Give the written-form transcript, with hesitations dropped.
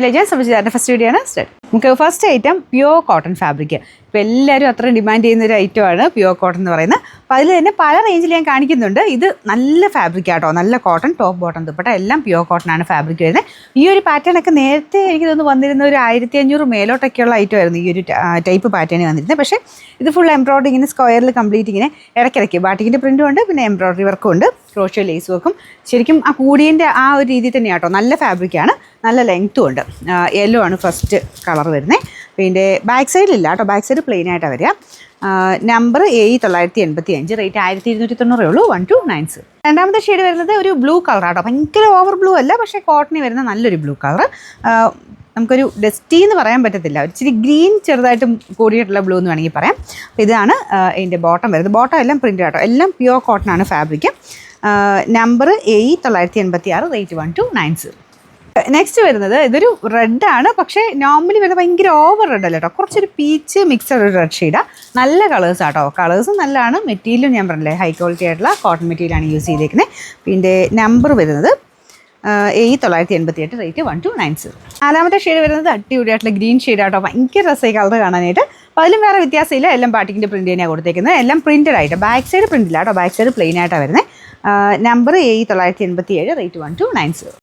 ഞാൻ സംബന്ധിച്ച് first video ആണ് സ്റ്റാർട്ട്. നമുക്ക് first item pure cotton fabric. ഇപ്പോൾ എല്ലാവരും അത്രയും ഡിമാൻഡ് ചെയ്യുന്ന ഒരു ഐറ്റമാണ് പ്യുവർ കോട്ടൺ എന്ന് പറയുന്നത്. അപ്പോൾ അതിൽ തന്നെ പല റേഞ്ചിൽ ഞാൻ കാണിക്കുന്നുണ്ട്. ഇത് നല്ല ഫാബ്രിക് ആട്ടോ, നല്ല കോട്ടൺ, ടോപ്പ് ബോട്ടം ദുപ്പട്ട എല്ലാം പ്യുവർ കോട്ടൺ ആണ് ഫാബ്രിക് വരുന്നത്. ഈ ഒരു പാറ്റേൺ ഒക്കെ നേരത്തെ എനിക്ക് തോന്നുന്നു വന്നിരുന്ന ഒരു 1500 മേലോട്ടൊക്കെയുള്ള ഐറ്റം ആയിരുന്നു ഈ ഒരു ടൈപ്പ് പാറ്റേൺ വന്നിരുന്നത്. പക്ഷേ ഇത് ഫുൾ എംബ്രോയിഡറി ഇങ്ങനെ സ്ക്വയറിൽ കംപ്ലീറ്റ് ഇങ്ങനെ ഇടയ്ക്കിടയ്ക്ക് ബാട്ടിക്കിൻ്റെ പ്രിൻറ്റും ഉണ്ട്, പിന്നെ എംബ്രോയിഡറി വർക്കും ഉണ്ട്, ക്രോഷ്യോ ലേസ് വർക്കും. ശരിക്കും ആ കൂടിയതിൻ്റെ ആ ഒരു രീതി തന്നെയാണ് കേട്ടോ. നല്ല ഫാബ്രിക്കാണ്, നല്ല ലെങ്ത്തും ഉണ്ട്. യെല്ലോ ആണ് ഫസ്റ്റ് കളർ വരുന്നത്. പിന്നെ ബാക്ക് സൈഡിലില്ല കേട്ടോ, ബാക്ക് സൈഡ് പ്ലെയിൻ ആയിട്ടാണ് വരിക. നമ്പർ 7985, റേറ്റ് 1290 ഉള്ളൂ. 1296. രണ്ടാമത്തെ ഷെയ്ഡ് വരുന്നത് ഒരു ബ്ലൂ കളറാട്ടോ. ഭയങ്കര ഓവർ ബ്ലൂ അല്ല, പക്ഷേ കോട്ടണിൽ വരുന്ന നല്ലൊരു ബ്ലൂ കളർ. നമുക്കൊരു ഡസ്റ്റി എന്ന് പറയാൻ പറ്റത്തില്ല, ഇച്ചിരി ഗ്രീൻ ചെറുതായിട്ടും കൂടിയിട്ടുള്ള ബ്ലൂ എന്ന് വേണമെങ്കിൽ പറയാം. അപ്പോൾ ഇതാണ് ഇതിൻ്റെ ബോട്ടം വരുന്നത്. ബോട്ടം എല്ലാം പ്രിൻ്റ് ആട്ടോ, എല്ലാം പ്യുവർ കോട്ടൺ ആണ് ഫാബ്രിക്. Number 7986, rate 1290. നെക്സ്റ്റ് വരുന്നത് ഇതൊരു റെഡാണ്, പക്ഷേ നോർമലി വരുന്നത് ഭയങ്കര ഓവർ റെഡ് അല്ല കേട്ടോ, കുറച്ചൊരു പീച്ച് മിക്സഡ് ഒരു റെഡ് ഷെയ്ഡാണ്. നല്ല കളേഴ്സ് ആട്ടോ, കളേഴ്സും നല്ലതാണ്. മെറ്റീരിയലും ഞാൻ പറഞ്ഞില്ലേ ഹൈ ക്വാളിറ്റി ആയിട്ടുള്ള കോട്ടൺ മെറ്റീരിയലാണ് യൂസ് ചെയ്തേക്കുന്നത്. പിന്നെ നമ്പർ വരുന്നത് 7988, റേറ്റ് 1290. നാലാമത്തെ ഷെയ്ഡ് വരുന്നത് അടിപൊളിയായിട്ടുള്ള ഗ്രീൻ ഷെയ്ഡാട്ടോ, ഭയങ്കര രസമായി കളർ കാണാനായിട്ട്. അപ്പോൾ അതിലും വേറെ വ്യത്യാസമില്ല, എല്ലാം ബാട്ടിക്കിൻ്റെ പ്രിൻ്റ് തന്നെയാണ് കൊടുത്തേക്കുന്നത്. എല്ലാം പ്രിൻറ്റഡ് ആയിട്ട്, ബാക്ക് സൈഡ് പ്രിൻ്റില്ല കേട്ടോ, ബാക്ക് സൈഡ് പ്ലെയിൻ ആയിട്ടാണ് വരുന്നത്. Number 7987, rate 1290.